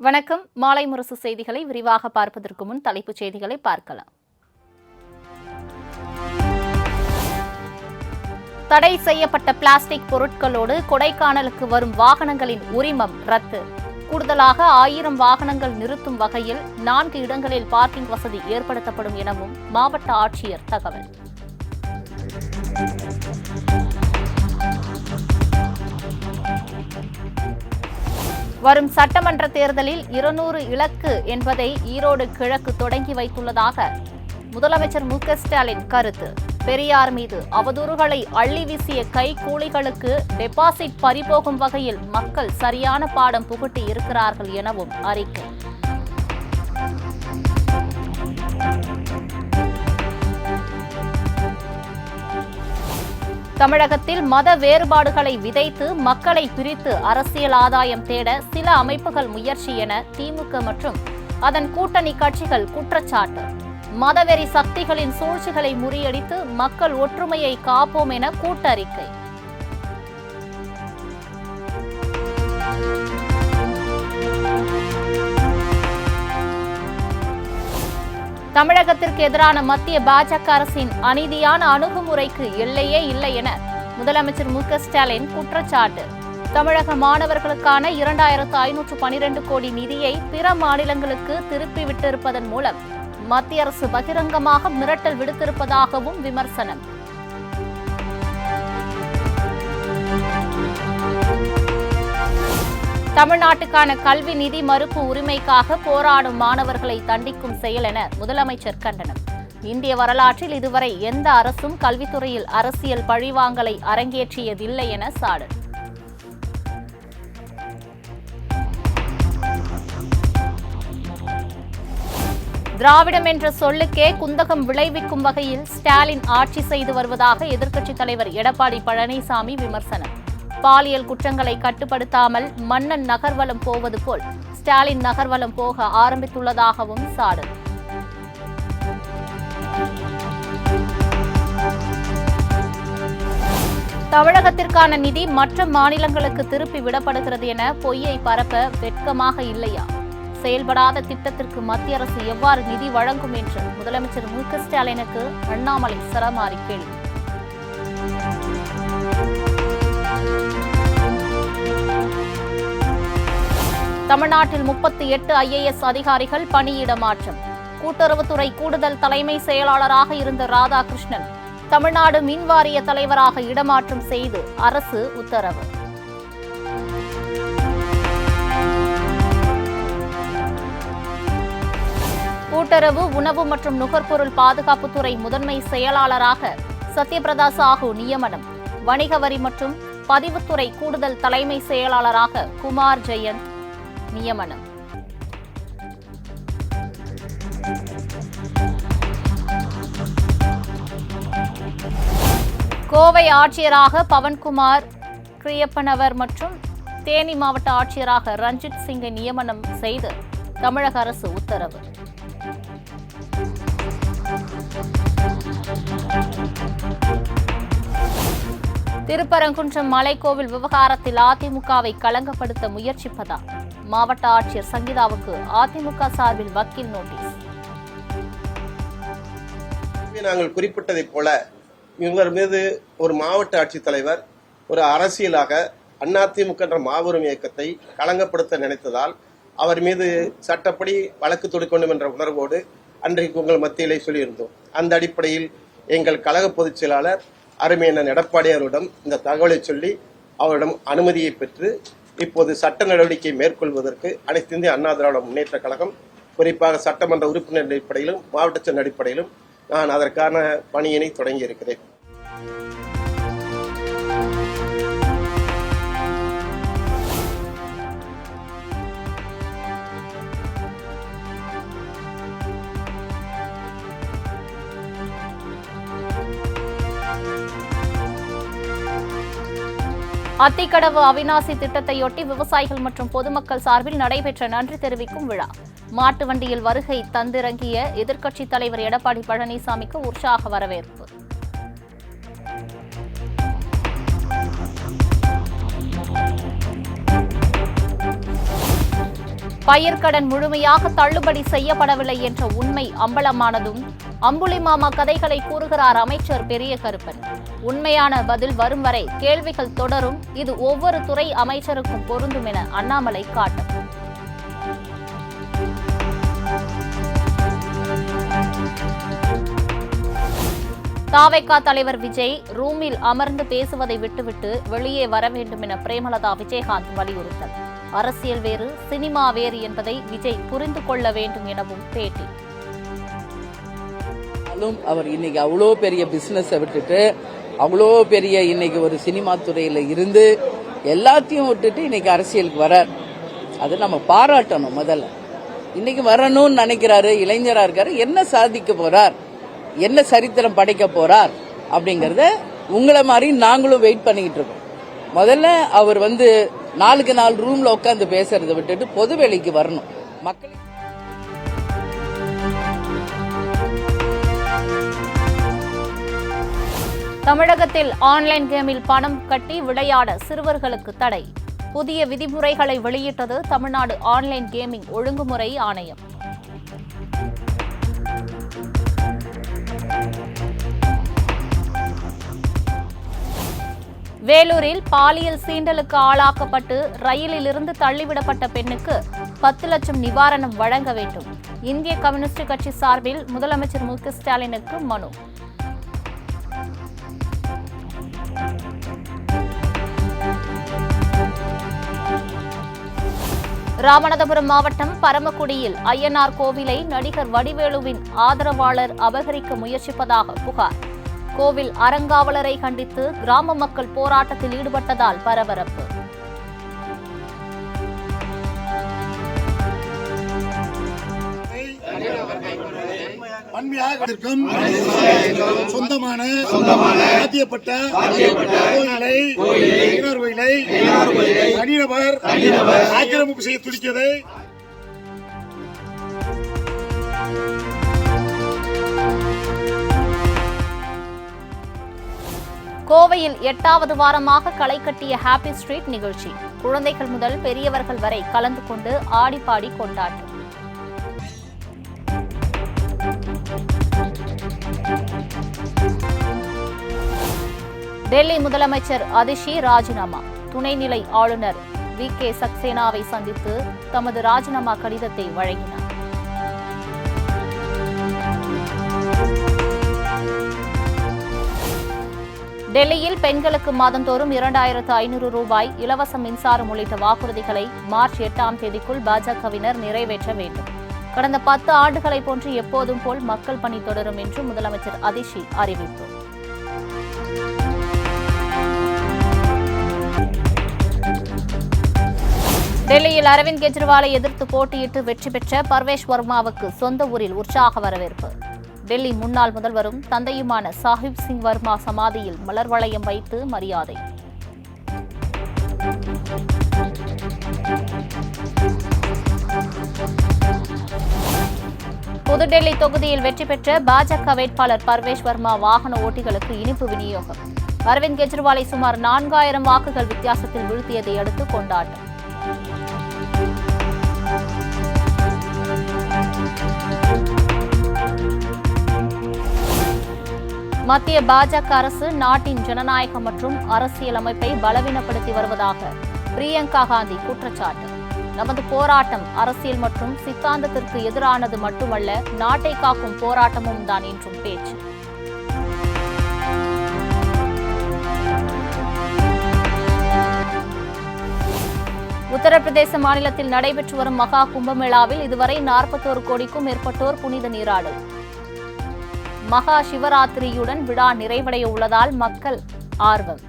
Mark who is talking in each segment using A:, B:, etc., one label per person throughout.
A: வணக்கம். மாலை முரசு செய்திகளை விரிவாக பார்ப்பதற்கு முன் தலைப்புச் செய்திகளை பார்க்கலாம். தடை செய்யப்பட்ட பிளாஸ்டிக் பொருட்களோடு கொடைக்கானலுக்கு வரும் வாகனங்களின் உரிமம் ரத்து. கூடுதலாக 1000 வாகனங்கள் நிறுத்தும் வகையில் 4 இடங்களில் பார்க்கிங் வசதி ஏற்படுத்தப்படும் எனவும் மாவட்ட ஆட்சியர் தகவல். வரும் சட்டமன்ற தேர்தலில் 200 இலக்கு என்பதை ஈரோடு கிழக்கு தொடங்கி வைத்துள்ளதாக முதலமைச்சர் மு.க.ஸ்டாலின் கருத்து. பெரியார் மீது அவதூறுகளை அள்ளி வீசிய கைக்கூலிகளுக்கு டெபாசிட் பறிபோகும் வகையில் மக்கள் சரியான பாடம் புகட்டி இருக்கிறார்கள் எனவும் அறிக்கை. தமிழகத்தில் மத வேறுபாடுகளை விதைத்து மக்களை பிரித்து அரசியல் ஆதாயம் தேட சில அமைப்புகள் முயற்சி என திமுக மற்றும் அதன் கூட்டணி கட்சிகள் குற்றச்சாட்டு. மதவெறி சக்திகளின் சூழ்ச்சிகளை முறியடித்து மக்கள் ஒற்றுமையை காப்போம் என கூட்டறிக்கை. தமிழகத்திற்கு எதிரான மத்திய பாஜக அரசின் அநீதியான அணுகுமுறைக்கு எல்லையே இல்லை என முதலமைச்சர் மு.க.ஸ்டாலின் குற்றச்சாட்டு. தமிழக மாணவர்களுக்கான 2512 கோடி நிதியை பிற மாநிலங்களுக்கு திருப்பிவிட்டிருப்பதன் மூலம் மத்திய அரசு பகிரங்கமாக மிரட்டல் விடுத்திருப்பதாகவும் விமர்சனம். தமிழ்நாட்டுக்கான கல்வி நிதி மறுப்பு உரிமைக்காக போராடும் மாணவர்களை தண்டிக்கும் செயல் என முதலமைச்சர் கண்டனம். இந்திய வரலாற்றில் இதுவரை எந்த அரசும் கல்வித்துறையில் அரசியல் பழிவாங்கலை அரங்கேற்றியதில்லை என சாடல். திராவிடம் என்ற சொல்லுக்கே குந்தகம் விளைவிக்கும் வகையில் ஸ்டாலின் ஆட்சி செய்து வருவதாக எதிர்க்கட்சித் தலைவர் எடப்பாடி பழனிசாமி விமர்சனம். பாலியல் குற்றங்களை கட்டுப்படுத்தாமல் மன்னன் நகர்வலம் போவது போல் ஸ்டாலின் நகர்வலம் போக ஆரம்பித்துள்ளதாகவும் சாடல். தமிழகத்திற்கான நிதி மற்ற மாநிலங்களுக்கு திருப்பி விடப்படுகிறது என பொய்யை பரப்ப வெட்கமாக இல்லையா? செயல்படாத திட்டத்திற்கு மத்திய அரசு எவ்வாறு நிதி வழங்கும் என்று முதலமைச்சர் மு.க.ஸ்டாலினுக்கு அண்ணாமலை சரமாரி கேள்வி. தமிழ்நாட்டில் 38 IAS அதிகாரிகள் பணியிட மாற்றம். கூட்டுறவுத்துறை கூடுதல் தலைமை செயலாளராக இருந்த ராதாகிருஷ்ணன் தமிழ்நாடு மின்வாரிய தலைவராக இடமாற்றம் செய்து அரசு உத்தரவு. கூட்டுறவு, உணவு மற்றும் நுகர்பொருள் பாதுகாப்புத்துறை முதன்மை செயலாளராக சத்யபிரதா சாஹூ நியமனம். வணிக வரி மற்றும் பதிவுத்துறை கூடுதல் தலைமை செயலாளராக குமார் ஜெயந்த் நியமனம். கோவை ஆட்சியராக பவன்குமார் கிரியப்பனவர் மற்றும் தேனி மாவட்ட ஆட்சியராக ரஞ்சித் சிங்கை நியமனம் செய்து தமிழக அரசு உத்தரவு. திருப்பரங்குன்றம் மலைக்கோவில் விவகாரத்தில் அதிமுகவை களங்கப்படுத்த முயற்சிப்பதா? மாவட்ட ஆட்சியர் சங்கீதாவுக்கு அதிமுக சார்பில் வக்கீல் நோட்டீஸ்.
B: நாங்கள் குறிப்பிட்டதைப் போல இவர் மீது ஒரு மாவட்ட ஆட்சித்தலைவர் ஒரு அரசியலாக அதிமுக என்ற மாபெரும் இயக்கத்தை களங்கப்படுத்த நினைத்ததால் அவர் மீது சட்டப்படி வழக்கு தொடுக்க வேண்டும் என்ற உணர்வோடு அன்றைக்கு உங்கள் மத்தியிலே சொல்லியிருந்தோம். அந்த அடிப்படையில் எங்கள் கழக பொதுச் செயலாளர் அருமையான எடப்பாடியாரிடம் இந்த தகவலை சொல்லி அவரிடம் அனுமதியை பெற்று இப்போது சட்ட நடவடிக்கை மேற்கொள்வதற்கு அனைத்து இந்திய அண்ணா திராவிட முன்னேற்ற கழகம் குறிப்பாக சட்டமன்ற உறுப்பினர் அடிப்படையிலும் மாவட்ட செயலர் அடிப்படையிலும் நான் அதற்கான பணியினை தொடங்கி இருக்கிறேன்.
A: அத்திக்கடவு அவிநாசி திட்டத்தையொட்டி விவசாயிகள் மற்றும் பொதுமக்கள் சார்பில் நடைபெற்ற நன்றி தெரிவிக்கும் விழா. மாட்டு வண்டியில் வருகை தந்திறங்கிய எதிர்க்கட்சித் தலைவர் எடப்பாடி பழனிசாமிக்கு உற்சாக வரவேற்பு. பயிர்க்கடன் முழுமையாக தள்ளுபடி செய்யப்படவில்லை என்ற உண்மை அம்பலமானதும் அம்புலிமாமா கதைகளை கூறுகிறார் அமைச்சர் பெரிய கருப்பன். உண்மையான பதில் வரும் வரை கேள்விகள் தொடரும். இது ஒவ்வொரு துறை அமைச்சருக்கும் பொருந்தும் என அண்ணாமலை காட்டும். தாவேகா தலைவர் விஜய் ரூமில் அமர்ந்து பேசுவதை விட்டுவிட்டு வெளியே வர வேண்டும் என பிரேமலதா விஜயகாந்த் வலியுறுத்தல். அரசியல் வேறு, சினிமா வேறு என்பதை விஜய் புரிந்து கொள்ள வேண்டும் எனவும் பேட்டி.
C: அவர் இன்னைக்கு அவ்வளோ பெரிய பிசினஸை விட்டுட்டு அவ்வளோ பெரிய இன்னைக்கு ஒரு சினிமா துறையில இருந்து எல்லாத்தையும் விட்டுட்டு இன்னைக்கு அரசியலுக்கு வரார். அது நம்ம பாராட்டணும். முதல்ல இன்னைக்கு வரணும்னு நினைக்கிறாரு, இளைஞரா இருக்காரு. என்ன சாதிக்க போறார், என்ன சரித்திரம் படைக்க போறார் அப்படிங்கறத உங்களை மாதிரி நாங்களும் வெயிட் பண்ணிக்கிட்டு இருக்கோம். முதல்ல அவர் நாளுக்கு நாள் ரூம்ல உட்காந்து பேசுறதை விட்டுட்டு பொது வேலைக்கு வரணும். மக்கள்
A: தமிழகத்தில் ஆன்லைன் கேமில் பணம் கட்டி விளையாட சிறுவர்களுக்கு தடை. புதிய விதிமுறைகளை வெளியிட்டது தமிழ்நாடு ஆன்லைன் கேமிங் ஒழுங்குமுறை ஆணையம். வேலூரில் பாலியல் சீண்டலுக்கு ஆளாக்கப்பட்டு ரயிலில் இருந்து தள்ளிவிடப்பட்ட பெண்ணுக்கு 10 லட்சம் நிவாரணம் வழங்க வேண்டும். இந்திய கம்யூனிஸ்ட் கட்சி சார்பில் முதலமைச்சர் மு.க. ஸ்டாலினுக்கு மனு. ராமநாதபுரம் மாவட்டம் பரமக்குடியில் ஐயனார் கோவிலை நடிகர் வடிவேலுவின் ஆதரவாளர் அபகரிக்க முயற்சிப்பதாக புகார். கோவில் அறங்காவலரை கண்டித்து கிராம மக்கள் போராட்டத்தில் ஈடுபட்டதால் பரபரப்பு.
D: சொந்தமான சாத்தியப்பட்ட கோயிலை தனிநபர் ஆக்கிரமிப்பு செய்ய துடித்ததை
A: கோவையில் 8வது வாரமாக களை கட்டிய ஹாப்பி ஸ்ட்ரீட் நிகழ்ச்சி. குழந்தைகள் முதல் பெரியவர்கள் வரை கலந்து கொண்டு ஆடிப்பாடி கொண்டாட்டம். டெல்லி முதலமைச்சர் அதிஷி ராஜினாமா. துணைநிலை ஆளுநர் வி.கே. சக்சேனாவை சந்தித்து தமது ராஜினாமா கடிதத்தை வழங்கினார். டெல்லியில் பெண்களுக்கு மாதந்தோறும் 2500 ரூபாய் இலவச மின்சாரம் உள்ளிட்ட வாக்குறுதிகளை மார்ச் 8ஆம் தேதிக்குள் பாஜகவினர் நிறைவேற்ற வேண்டும். கடந்த 10 ஆண்டுகளை போன்று எப்போதும் போல் மக்கள் பணி தொடரும் என்று முதலமைச்சர் அதிஷி அறிவிப்பு. டெல்லியில் அரவிந்த் கெஜ்ரிவாலை எதிர்த்து போட்டியிட்டு வெற்றி பெற்ற பர்வேஷ் வர்மாவுக்கு சொந்த ஊரில் உற்சாக வரவேற்பு. டெல்லி முன்னாள் முதல்வரும் தந்தையுமான சாஹிப் சிங் வர்மா சமாதியில் மலர் வளையம் வைத்து மரியாதை. புதுடெல்லி தொகுதியில் வெற்றி பெற்ற பாஜக வேட்பாளர் பர்வேஷ் வர்மா வாகன ஓட்டிகளுக்கு இனிப்பு விநியோகம். அரவிந்த் கெஜ்ரிவாலை சுமார் 4000 வாக்குகள் வித்தியாசத்தில் வீழ்த்தியதை அடுத்து கொண்டாட்டம். மத்திய பாஜக அரசு நாட்டின் ஜனநாயகம் மற்றும் அரசியல் அமைப்பை பலவீனப்படுத்தி வருவதாக பிரியங்கா காந்தி குற்றச்சாட்டு. நமது போராட்டம் அரசியல் மற்றும் சித்தாந்தத்திற்கு எதிரானது மட்டுமல்ல, நாட்டை காக்கும் போராட்டமும் தான் என்றும் பேச்சு. உத்தரப்பிரதேச மாநிலத்தில் நடைபெற்று வரும் மகா கும்பமேளாவில் இதுவரை 41 கோடிக்கும் மேற்பட்டோர் புனித நீராடல். மகா சிவராத்திரியுடன் விழா நிறைவடைய உள்ளதால் மக்கள் ஆர்வம்.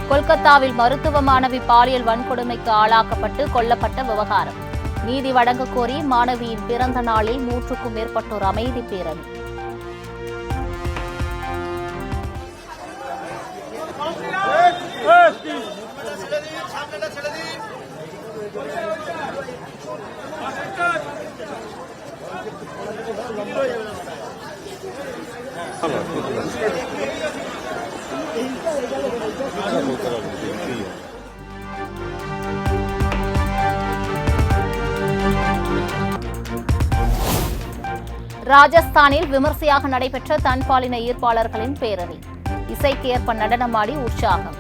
A: கொல்கத்தாவில் மருத்துவ மாணவி பாலியல் வன்கொடுமைக்கு ஆளாக்கப்பட்டு கொல்லப்பட்ட விவகாரம். நீதி வழங்க கோரி மாணவியின் பிறந்த நாளில் 100க்கும் மேற்பட்டோர் அமைதி பேரணி.
E: Tamam.
A: ராஜஸ்தானில் விமர்சையாக நடைபெற்ற தன்பாலின ஈர்ப்பாளர்களின் பேரணி. இசைக்கேற்ப நடனமாடி உற்சாகம்.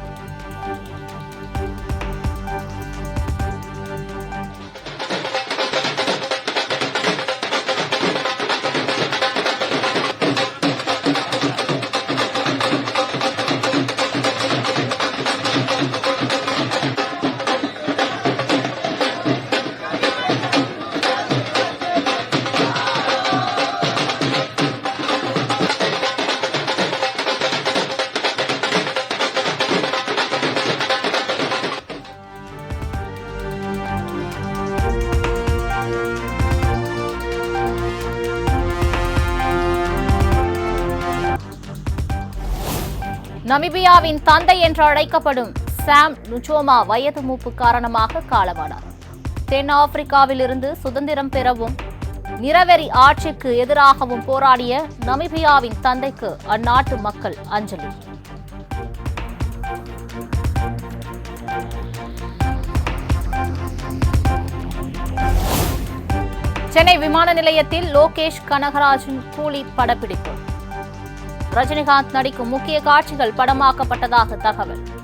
A: நமீபியாவின் தந்தை என்று அழைக்கப்படும் சாம் நுஜோமா வயது மூப்பு காரணமாக காலமானார். தென் ஆப்பிரிக்காவில் இருந்து சுதந்திரம் பெறவும் நிறவெறி ஆட்சிக்கு எதிராகவும் போராடிய நமீபியாவின் தந்தைக்கு அந்நாட்டு மக்கள் அஞ்சலி. சென்னை விமான நிலையத்தில் லோகேஷ் கனகராஜின் கூலி படப்பிடிப்பு. ரஜினிகாந்த் நடிக்கும் முக்கிய காட்சிகள் படமாக்கப்பட்டதாக தகவல்.